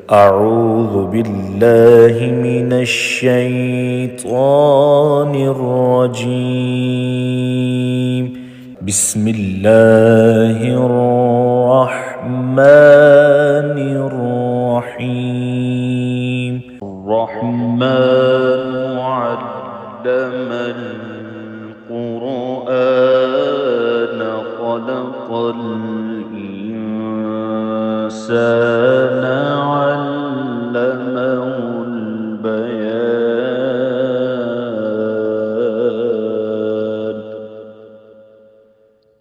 أعوذ بالله من الشيطان الرجيم. بسم الله الرحمن الرحيم. الرحمن علم القرآن خلق الإنسان علمه البيان.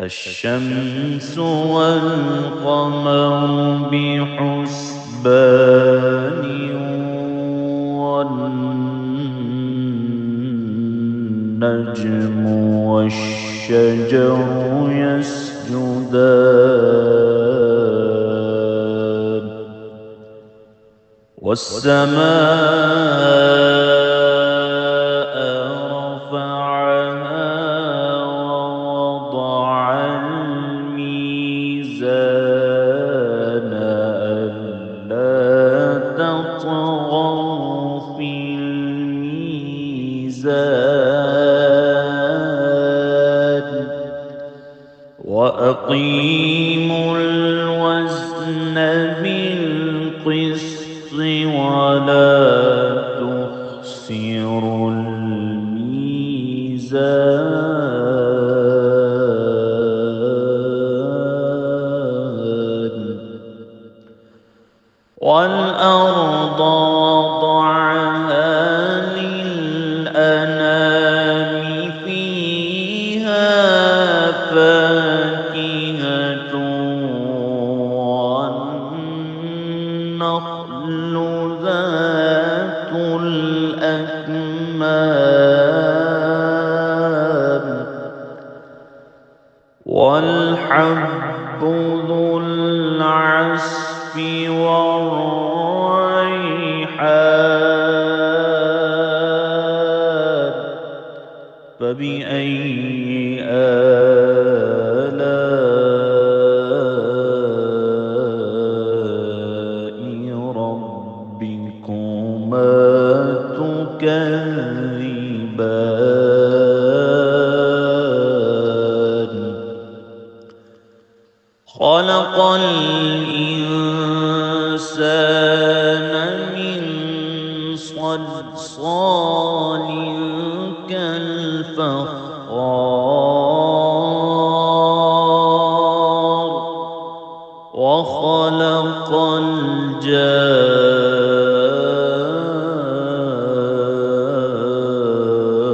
الشمس والقمر بحسبان والنجم والشجر يسجدان والسماء رفعها ووضع الميزان ألا تطغوا في الميزان وأقيموا الوزن بالقسط ولا تخسروا الميزان. والأرض وضعها للأنام فيها فاكهة والنخل ذات الأكمام والحب ذو العصف والريحان. فبأي آلاء ربكما تكذبان. خلق الإنسان من صلصال كالفخار وخلق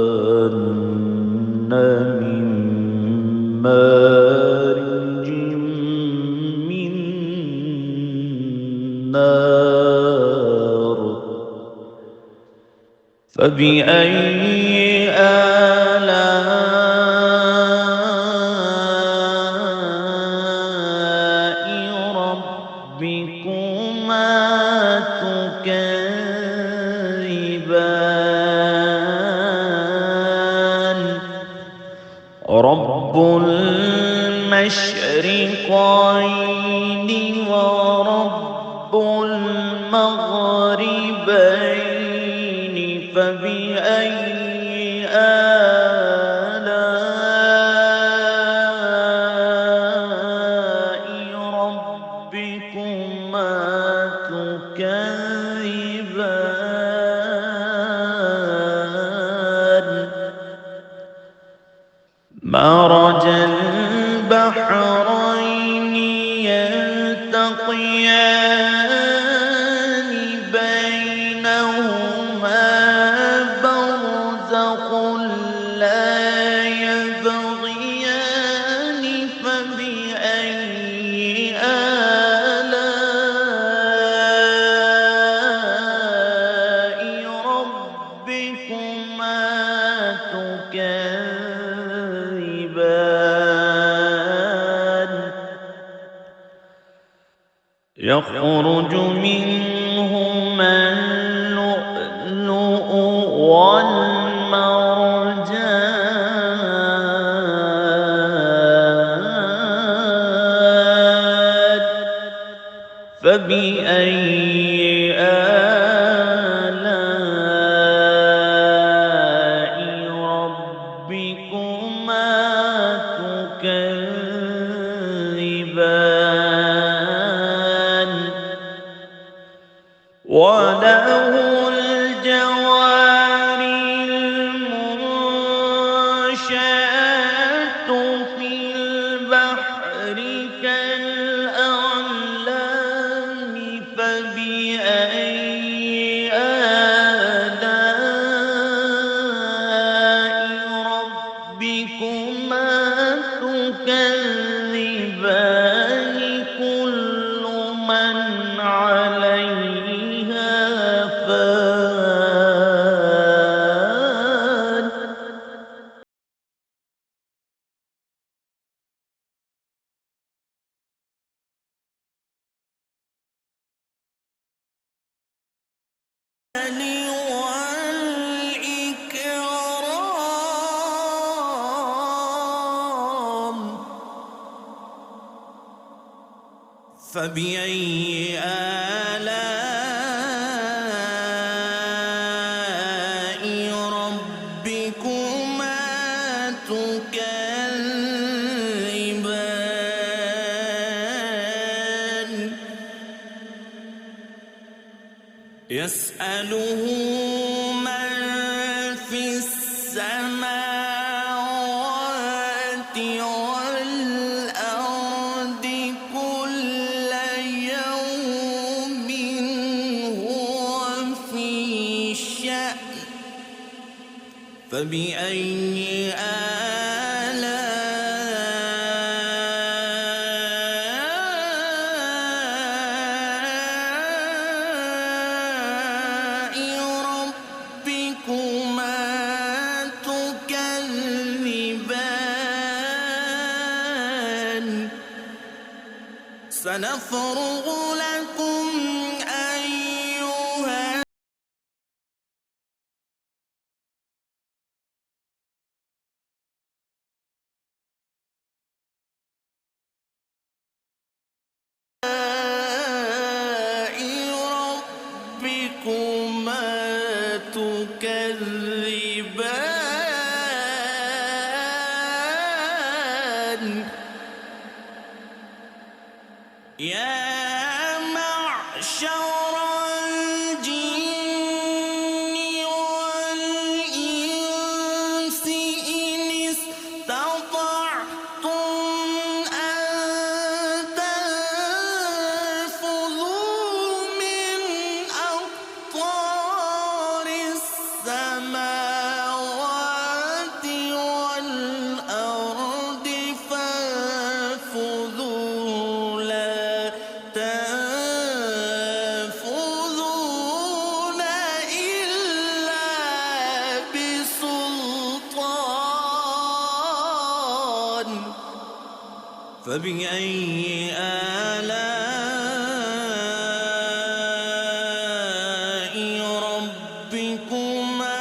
الجان من مارج من نار. فبأي آلاء ربكما تكذبان. رب المشرقين ورب المغربين. فبأي آلاء ربكما تكذبان. مرج البحرين يلتقيان بينهما برزخ لا يبغيان. فبأي آلاء ربكما تكذبان. يخرج منهما اللؤلؤ والمرجان. فبأي وله الجوار المنشآت في البحر كالأعلام فبأي آلاء ربكما تكذبان كل من عليها فان والإكرام فبأي آلاء ربكما تكذبان يسأله من في السماوات والأرض كل يوم هو في شأن فبأي آلاء ربكما تكذبان سنفرغ لكم أيها ربكما تكذبان يا معشر الجن والإنس إن استطعتم أن تنفذوا من أقطار السماوات والأرض فانفذوا لا تنفذون إلا بسلطان فبأي آلاء ربكما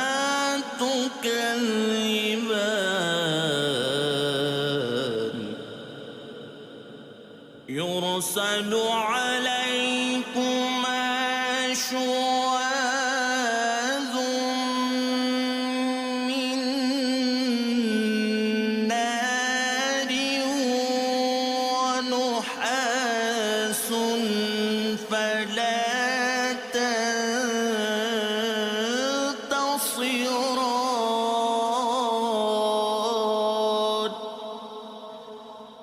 تكذبان يرسل عليكما شواظ من نار ونحاس فلا تنتصران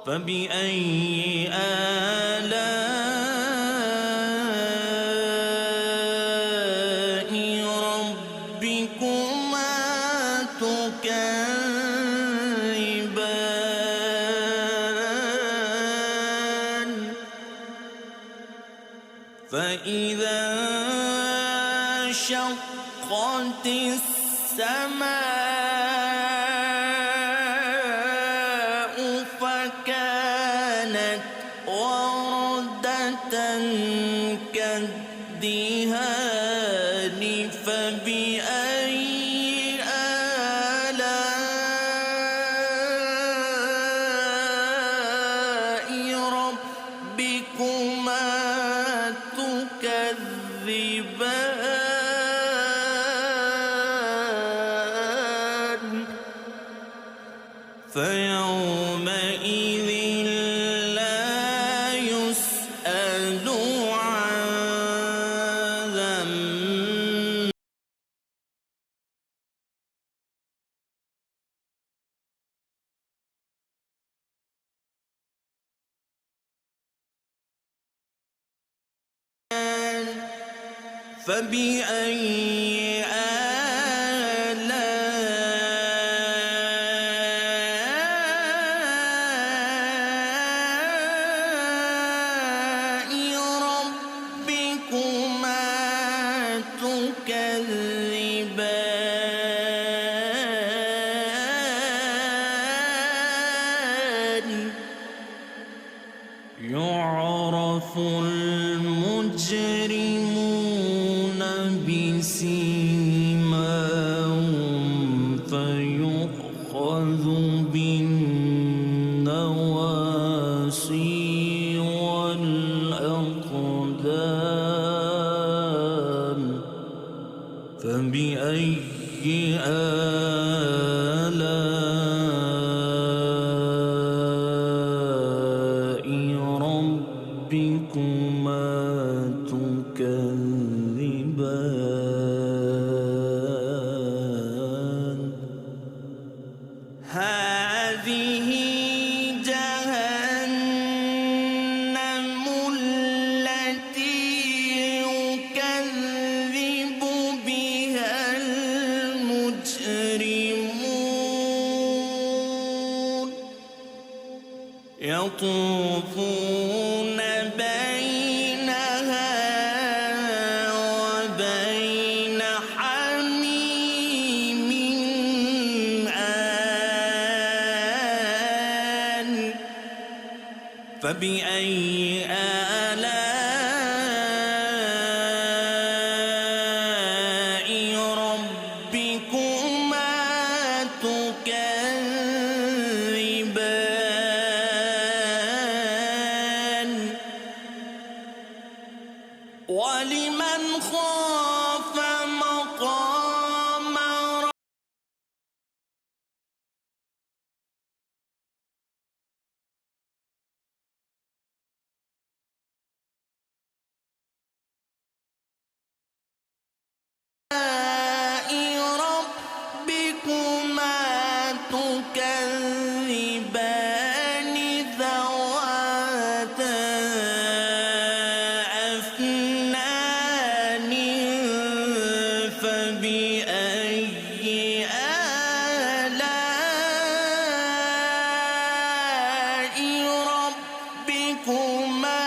فبأي آلاء ربكما تكذبان فإذا انشقت السماء فكانت وردة كالدهان فبأي آلاء ربكما تكذبان فيومئذ لا يسأل عن ذنبه فبأي آلاء ربكما تكذبان يعرف المجرمون بسيماهم فيؤخذ بالنواصي والأقدام فبأي آلاء ربكما تكذبان هذه جهنم التي يكذب بها المجرمون يطوفون بينها وبين حميم آن فبأي آلاء ربكما تكذبان ولمن خاف مقام ربكما تكذبان ذواتا أفنان فبأي آلاء ربكما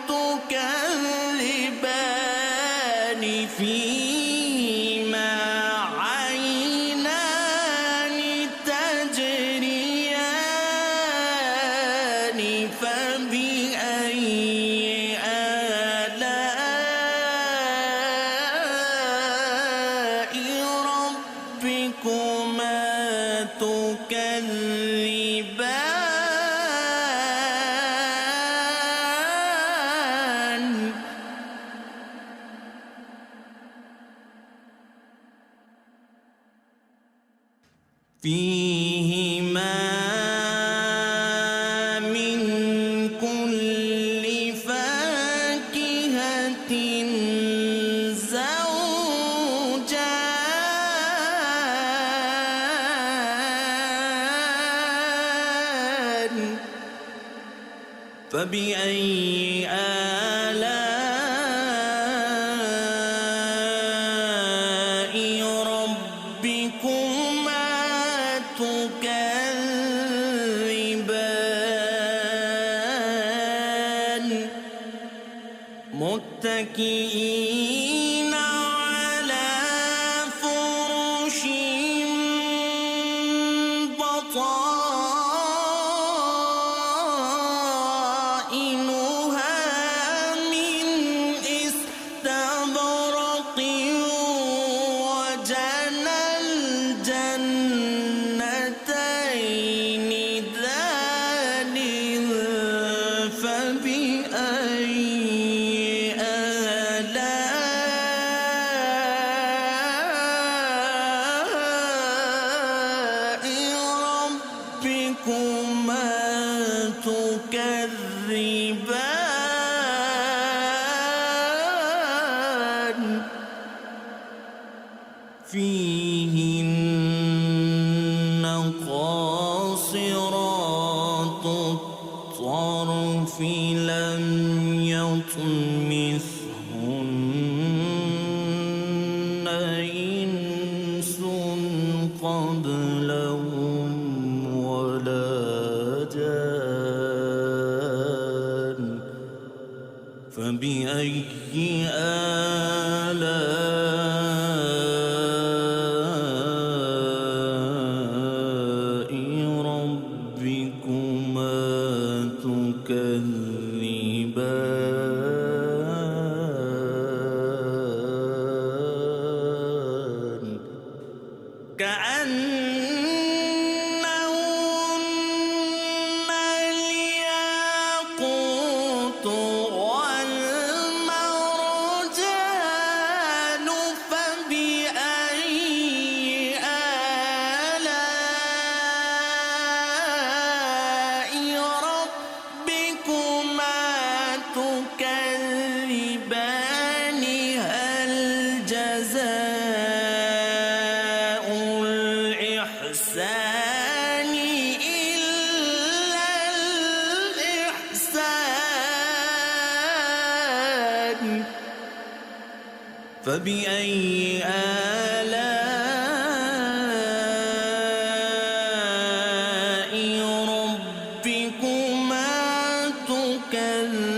تكذبان فيهما عينان تجريان فبأي آلاء ربكما تكذبان فيهما من كل فاكهة زوجان فبأي آلاء ربكما تكذبان متكئين على فرش بطائنها من استبرق وجنى الجنتين دان فبأي آلاء ربكما تكذبان فيهن قاصرات الطرف لم يطمثهن كأنهن الياقوت والمرجان فبأي آلاء ربكما تكذبان هل جزاء الإحسان إلا الإحسان فبأي آلاء ربكما تكذبان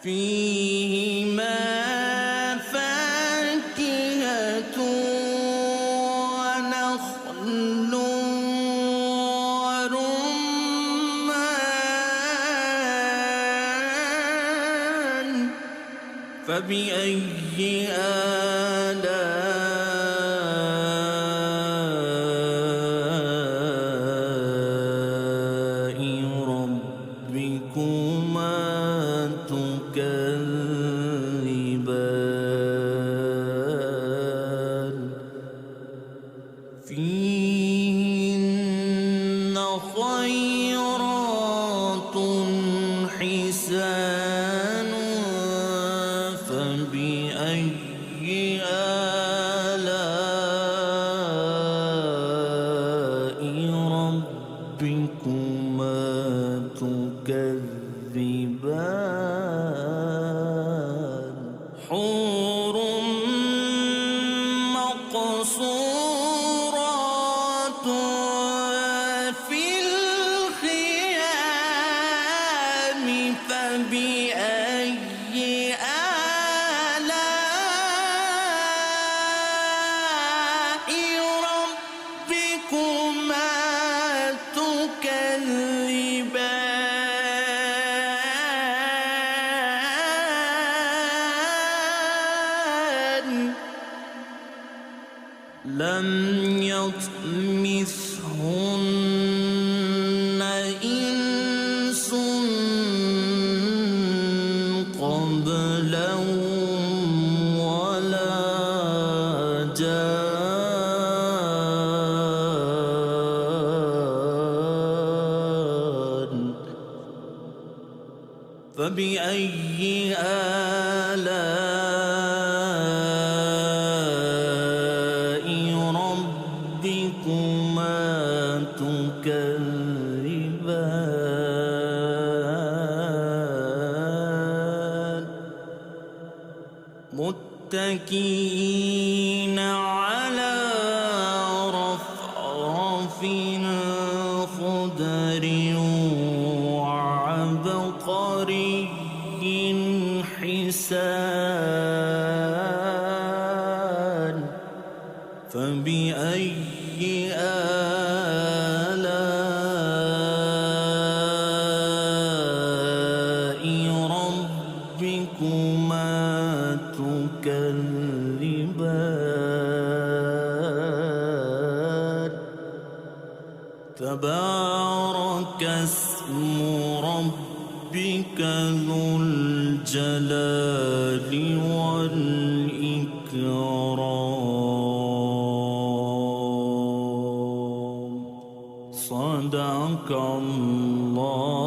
فيهما فاكهة ونخل ورمان فبأي آلاء ربكما تكذبان فيهن خيرات حسان فبأي آلاء ربكما تكذبان حور مقصورات في الخيام فبأي آلاء ربكما تكذبان لم يطمثهن إنس قبلهم ولا جان فبأي آلاء ربكما تكذبان متكئين على رفرف خضر وعبقر تبارك اسم ربك ذو الجلال والإكرام. صدق الله